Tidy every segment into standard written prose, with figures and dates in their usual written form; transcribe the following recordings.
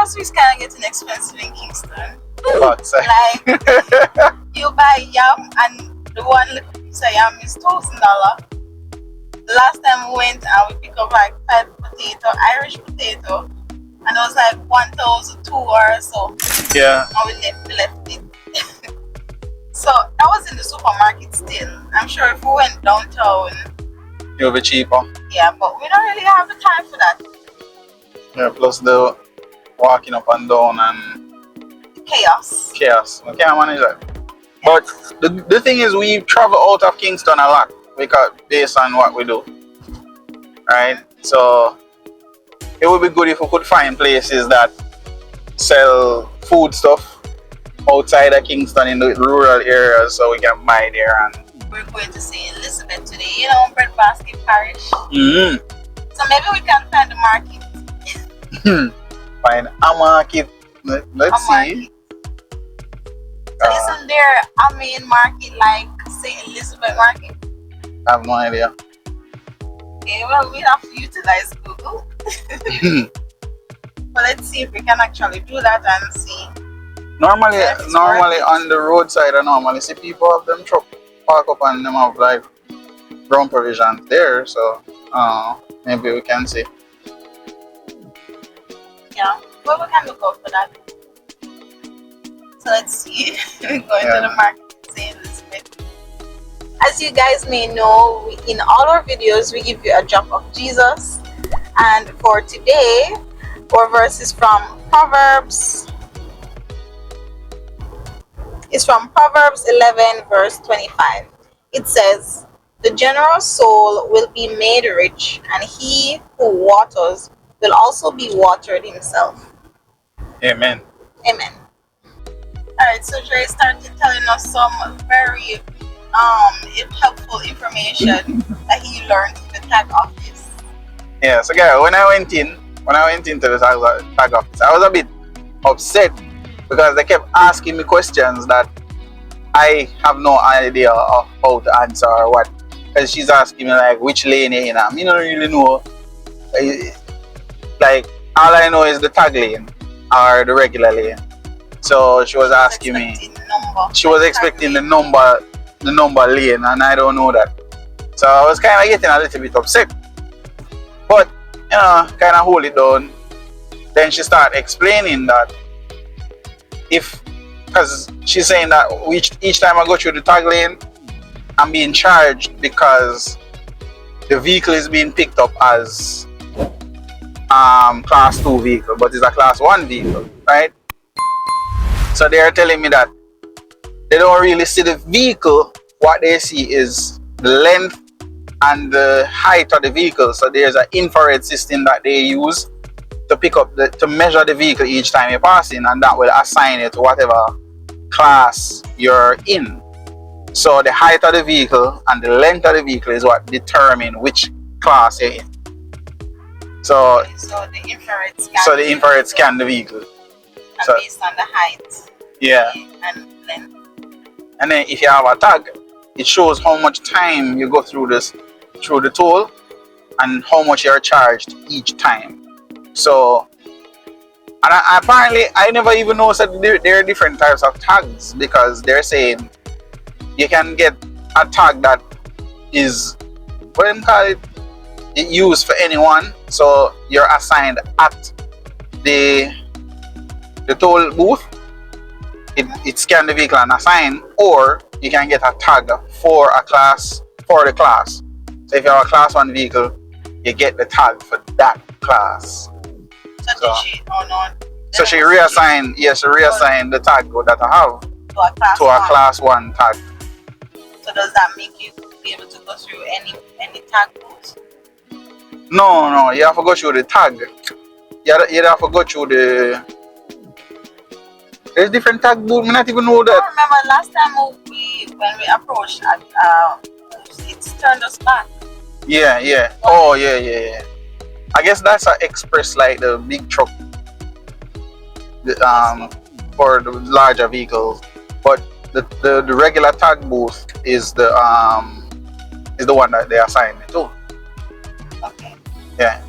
groceries kind of getting expensive in Kingston. But Like, you buy yam and the one little piece of yam is $1,000. The last time we went and we picked up like 5 potato, Irish potato, and it was like 1,002 or so. yeah. And we left it. So that was in the supermarket still. I'm sure if we went downtown, It'll be cheaper. yeah, but we don't really have the time for that. Yeah, plus the walking up and down and Chaos. chaos. We can't manage that. But the thing is, we travel out of Kingston a lot because based on what we do, right? So it would be good if we could find places that sell food stuff outside of Kingston in the rural areas, so we can buy there. And We're going to see Elizabeth today, you know, Breadbasket Parish. mm-hmm. So maybe we can find the market. Find a market. Let's see. Market. So isn't there a main market like St. Elizabeth Market? I have no idea. Okay, well, we have to utilize Google. But let's see if we can actually do that and see. Normally on the roadside, I normally see people have them truck park up and them have like ground provisions there. So maybe we can see. Yeah, well, we can look out for that. So let's see. We're going to the market in St. Elizabeth. As you guys may know, in all our videos, we give you a drop of Jesus. And for today, our verse is from Proverbs. It's from Proverbs 11, verse 25. It says, "The generous soul will be made rich, and he who waters will also be watered himself." Amen. Amen. Alright, so Dre started telling us some very helpful information that he learned in the tag office. Yeah, so guys, when I went into the tag office, I was a bit upset because they kept asking me questions that I have no idea of how to answer or what. Because she's asking me like which lane you're in. I don't really know. Like all I know is the tag lane or the regular lane. So she was asking me. She was expecting the number lane, and I don't know that. So I was kind of getting a little bit upset. But kind of hold it down. Then she started explaining that because she's saying that each time I go through the tag lane, I'm being charged because the vehicle is being picked up as class 2 vehicle, but it's a class 1 vehicle, right? So they're telling me that they don't really see the vehicle. What they see is the length and the height of the vehicle. So there's an infrared system that they use to pick up to measure the vehicle each time you're passing, and that will assign it to whatever class you're in. So the height of the vehicle and the length of the vehicle is what determine which class you're in. So the infrared scan the vehicle. And so, based on the height. Yeah. And length. And then if you have a tag, it shows how much time you go through the toll and how much you're charged each time. So, and apparently I never even noticed that there are different types of tags, because they're saying you can get a tag that is, what do you call it? It used for anyone. So you're assigned at the toll booth. It scan the vehicle and assign, or you can get a tag for the class. So if you have a class 1 vehicle, you get the tag for that class. So she reassigned the tag that I have to a class 1 tag. So does that make you be able to go through any tag booths? No, you have to go through the tag. You have to go through there's different tag booths. I not even know that. I remember last time when we approached it turned us back. Yeah. Oh, yeah. I guess that's an express, like the big truck, for the larger vehicles. But the regular tag booth is the one that they assign me to. Okay. Yeah.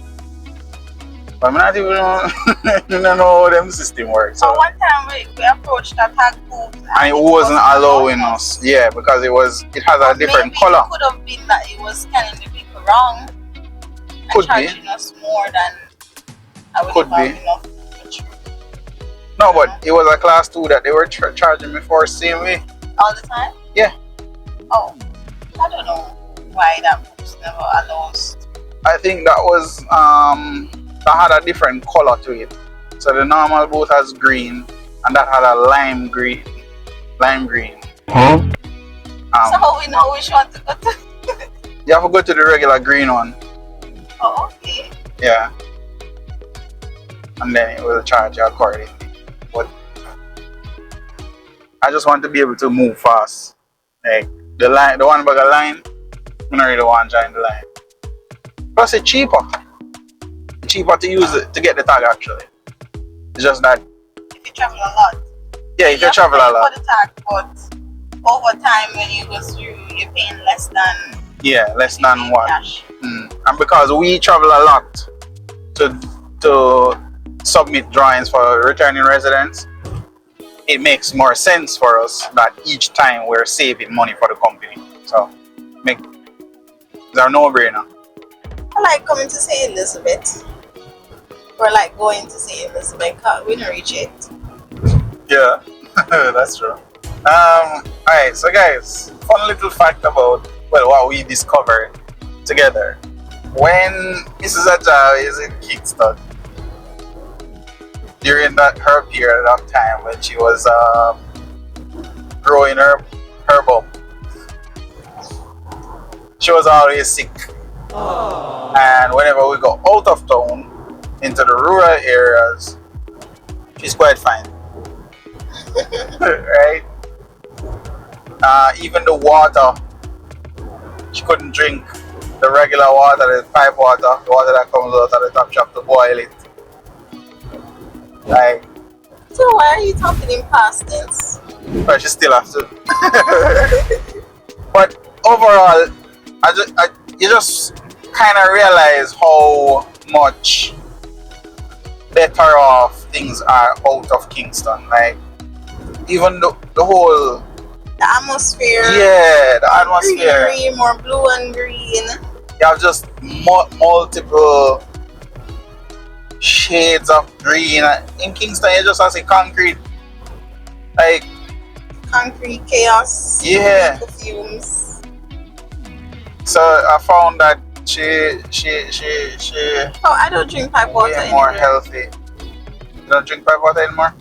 But I'm not even you don't know how them system works. So So. one time we approached that tag booth And it wasn't allowing us. Yeah, because it has a different color. Maybe it could have been that it was scanning the people wrong. Could be. Charging us more than I would Could have be. enough. No, but it was a class 2 that they were charging me for same way. All the time? Yeah. Oh, I don't know why that booth never allows. I think that was that had a different color to it. So the normal boat has green, and that had a lime green. So how we know which one to go to? You have to go to the regular green one. Oh, okay. Yeah. And then it will charge you accordingly. But I just want to be able to move fast. Like the one bag of line, I don't really want to join the line. Plus it's cheaper. It's cheaper to use it to get the tag actually. It's just that if you travel a lot. Yeah, if you travel a lot. For the tag, but over time when you go through you're paying less than what? Cash. And because we travel a lot to submit drawings for returning residents, it makes more sense for us that each time we're saving money for the company. So it's a no-brainer. I like coming to St. Elizabeth. Or like going to St. Elizabeth because we don't reach it. Yeah, that's true. Alright, so guys, fun little fact about what we discovered together. When Mrs. AJAWI is in Kingston, during her period of time when she was growing her bum, she was always sick. Aww. And whenever we go out of town into the rural areas, she's quite fine. Right? Even the water, she couldn't drink the regular water, the pipe water, the water that comes out of the top shop to boil it. Like, so why are you talking in past tense? But she still has to. But overall, you just kind of realize how much better off things are out of Kingston. Like, even the whole... The atmosphere. Yeah, the atmosphere. Green, more blue and green. You have just multiple shades of green. In Kingston, you just have to see concrete. Like... Concrete chaos. Yeah. Fumes. So I found that she Oh, I don't drink pipe water anymore. More healthy. You don't drink pipe water anymore?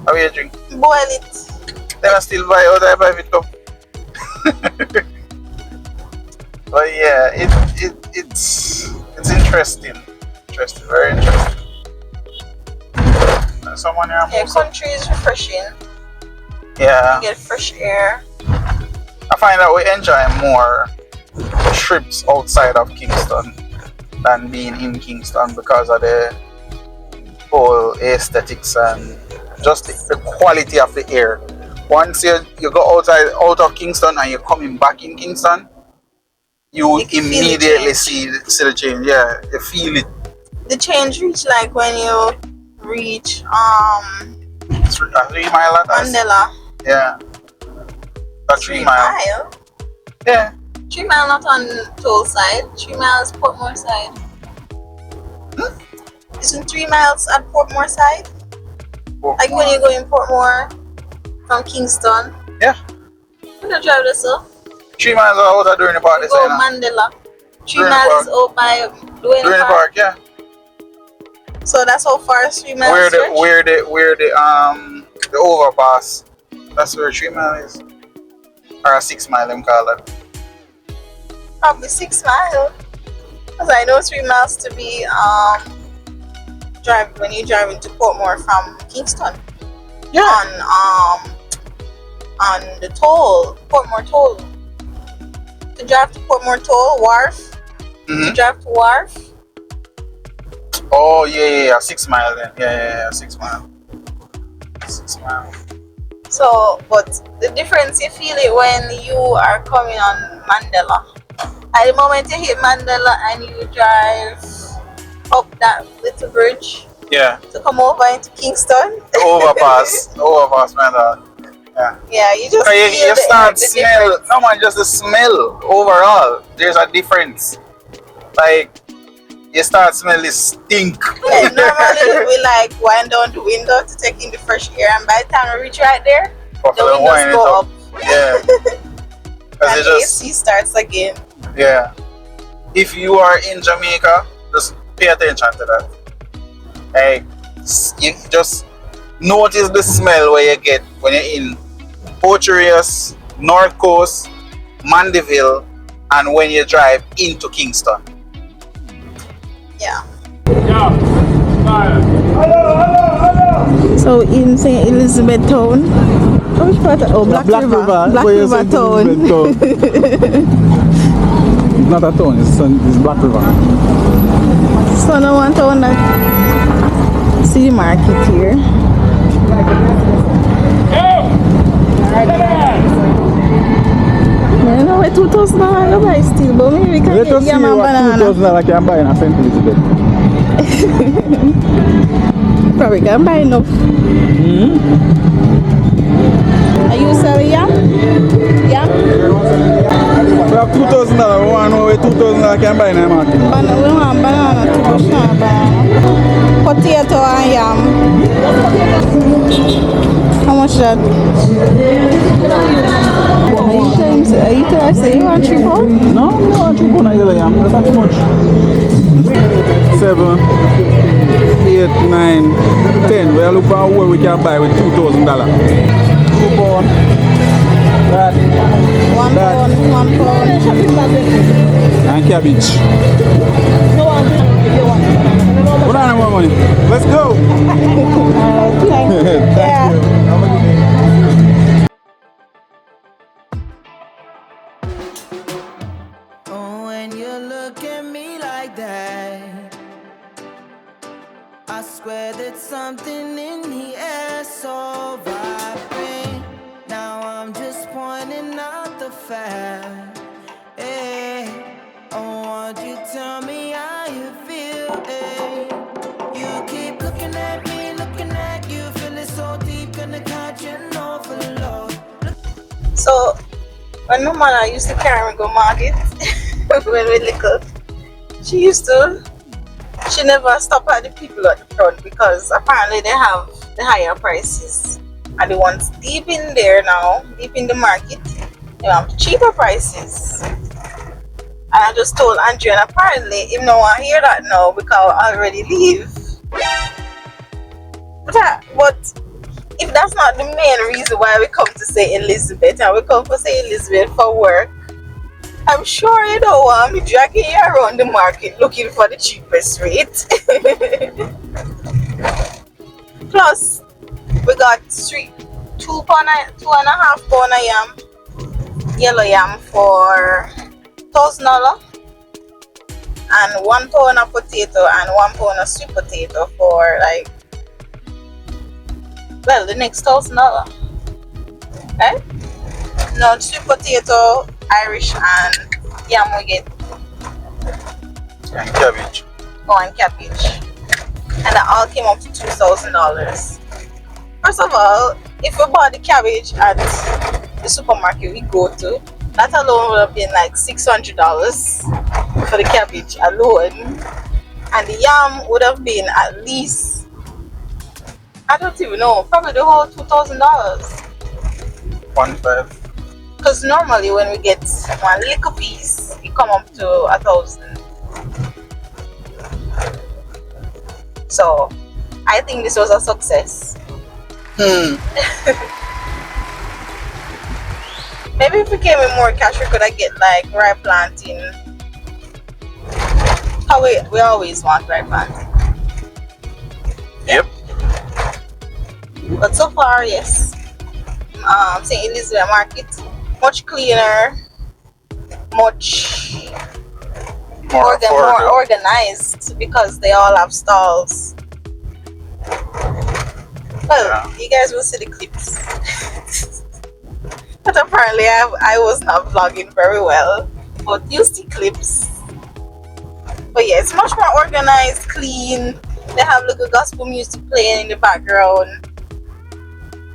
How do you drink? Boil it. Then I still buy out of it cup. But yeah, it's interesting. Very interesting. Someone here. Yeah, country is refreshing. Yeah. You get fresh air. I find that we enjoy more trips outside of Kingston than being in Kingston because of the whole aesthetics and just the quality of the air. Once you go out of Kingston and you're coming back in Kingston, you immediately see the change. Yeah, you feel it. The change reach like when you reach 3 mile. Mandela. Yeah. 3 mile. Yeah. 3 mile not on Toll side. 3 miles Portmore side. Isn't 3 miles at Portmore side? Like when you go in Portmore from Kingston. Yeah. You don't drive this up. 3 miles out during the park. Go Mandela. 3 miles is out by during the park. Yeah. So that's how far 3 miles where the overpass. That's where 3 miles is. Or a 6 mile them call it. Probably 6 miles. Because I know 3 miles to be when you drive into Portmore from Kingston. Yeah. On the toll, Portmore toll. To drive to Portmore toll, Wharf. To drive to Wharf. Oh yeah, 6 mile then. Yeah, 6 mile. 6 mile. So, but the difference you feel it when you are coming on Mandela. At the moment you hit Mandela and you drive up that little bridge Yeah. to come over into Kingston. Overpass, man. Yeah, you just So feel you start the smell. difference. No man, just the smell overall. There's a difference. Like you start smell this stink. Yeah, normally we like wind down the window to take in the fresh air, and by the time we reach right there, the windows go up. Yeah. And the AC starts again. Yeah. If you are in Jamaica, just pay attention to that. Like you just notice the smell where you get when you're in Portuguese, North Coast, Mandeville, and when you drive into Kingston. Yeah. So in St. Elizabeth Town, which part? Oh, Black River. Black River Town. It's not a town, it's Black River. So no one town that see the market here. I know where $2,000 I buy still, but maybe we can Let get us see yam and what banana. $2,000 can buy in a St. Elizabeth. Probably can buy enough. Are you selling yam? Yam? We have $2,000, we want to know where $2,000 can buy in a market. We want banana too, but not banana. Potato and yam. How much that? Are you trying to say you want 3 pounds? No, we don't want 3 pounds of yellow yam, that's not too much. 7, 8, 9, 10. We are looking for where we can buy with $2,000. 2 pounds. That. 1 pound, 1 pound. And cabbage. Put on more money. Let's go. Thank you. Thank you. Oh, when you look at me like that, I swear that something in the air so vibrant. Now I'm just pointing out the fact. Hey, oh, won't you tell me how you feel? Hey, you keep looking at me, looking at you, feeling so deep, gonna catch an overload. So, when my mother used to carry me go market when we little, she never stopped at the people at the front because apparently they have the higher prices. And the ones deep in there now, deep in the market, they have cheaper prices. And I just told Andrew, and apparently him no want to hear that now because I already leave. But if that's not the main reason why we come to St. Elizabeth and we come for St. Elizabeth for work, I'm sure you don't want me dragging you around the market looking for the cheapest rate. Plus, we got 2.5 pound of yam, yellow yam for $1,000, and 1 pound of potato and 1 pound of sweet potato for like, well, the next $1,000. Right? No, sweet potato, Irish, and yam we get. And cabbage. Oh, and cabbage. And that all came up to $2,000. First of all, if we bought the cabbage at the supermarket we go to, that alone would have been like $600 for the cabbage alone. And the yam would have been at least, I don't even know, probably the whole $2,000. 1.5. Because normally when we get one little piece, it come up to 1,000. So I think this was a success. Maybe if we came with more cash, we could have get like rye planting. How we always want rye planting. Yep. But so far, yes. St. Elizabeth Market, much cleaner, much more organized because they all have stalls. Well, you guys will see the clips. But apparently I was not vlogging very well. But you see clips. But yeah, it's much more organized, clean. They have little gospel music playing in the background.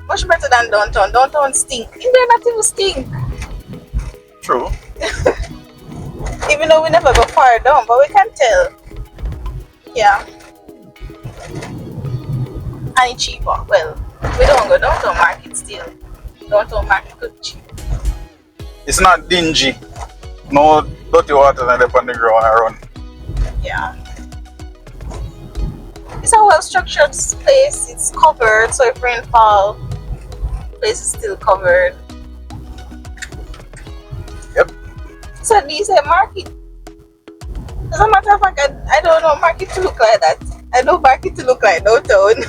Much better than downtown. Downtown stink. In there, not even stink. True. Even though we never go far down, but we can tell. Yeah. And it's cheaper. Well, we don't go downtown market still. Downtown market could be cheap. It's not dingy. No dirty water up on the ground around. Yeah. It's a well structured place. It's covered, so if rain fall, the place is still covered. Yep. So these are market. As a matter of fact, I don't know market to look like that. I know market to look like downtown.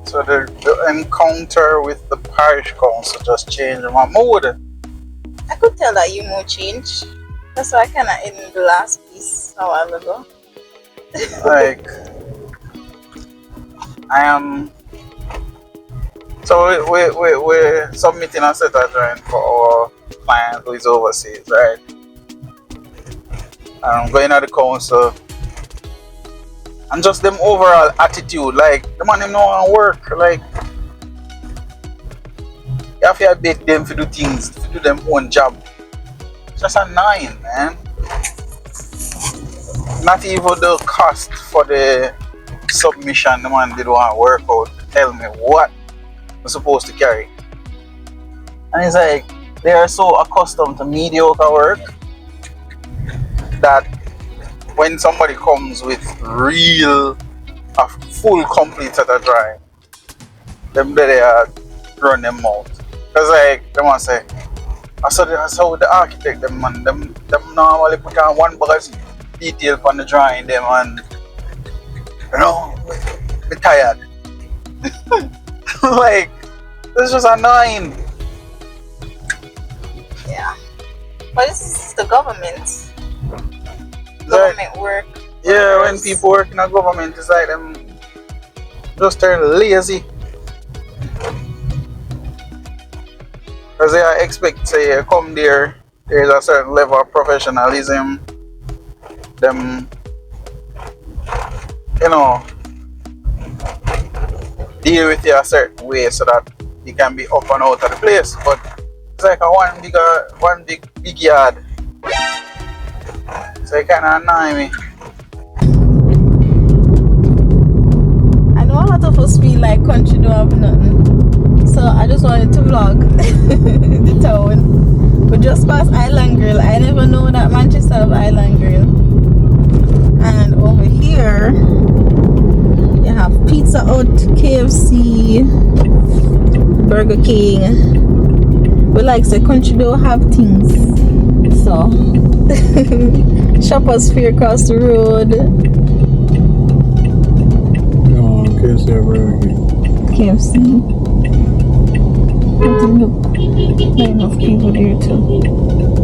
So the encounter with the parish council just changed my mood. I could tell that you mood change. That's why I kind of ended the last piece a while ago. Like, I am. So we're submitting a set of drawing for our client who is overseas, right? And I'm going at the council. And just them overall attitude, like the man them no want to work, like you have to beg them to do things, to do them own job. It's just annoying, man. Not even the cost for the submission the man did want to work out to tell me what I'm supposed to carry. And it's like they are so accustomed to mediocre work that when somebody comes with a full complete set of drawing, them they run them out. Cause like they want to say, I saw with the architect them normally put on one box detail on the drawing them and you know, be tired. Like it's just annoying. Yeah. But this is the government. Like, Government work. yeah, when people work in a government, it's like them just turn lazy. Because they expect, say, you come there, there's a certain level of professionalism. Them, you know, deal with you a certain way so that you can be up and out of the place. But it's like one big yard. So it kind of annoy me. I know a lot of us feel like country don't have nothing. So I just wanted to vlog the town. We just passed Island Grill. I never know that Manchester have Island Grill. And over here, you have Pizza Hut, KFC, Burger King. But like the country don't have things. So Shoppers Fair across the road. No, KFC or Burger King. KFC. Look, not enough people there too.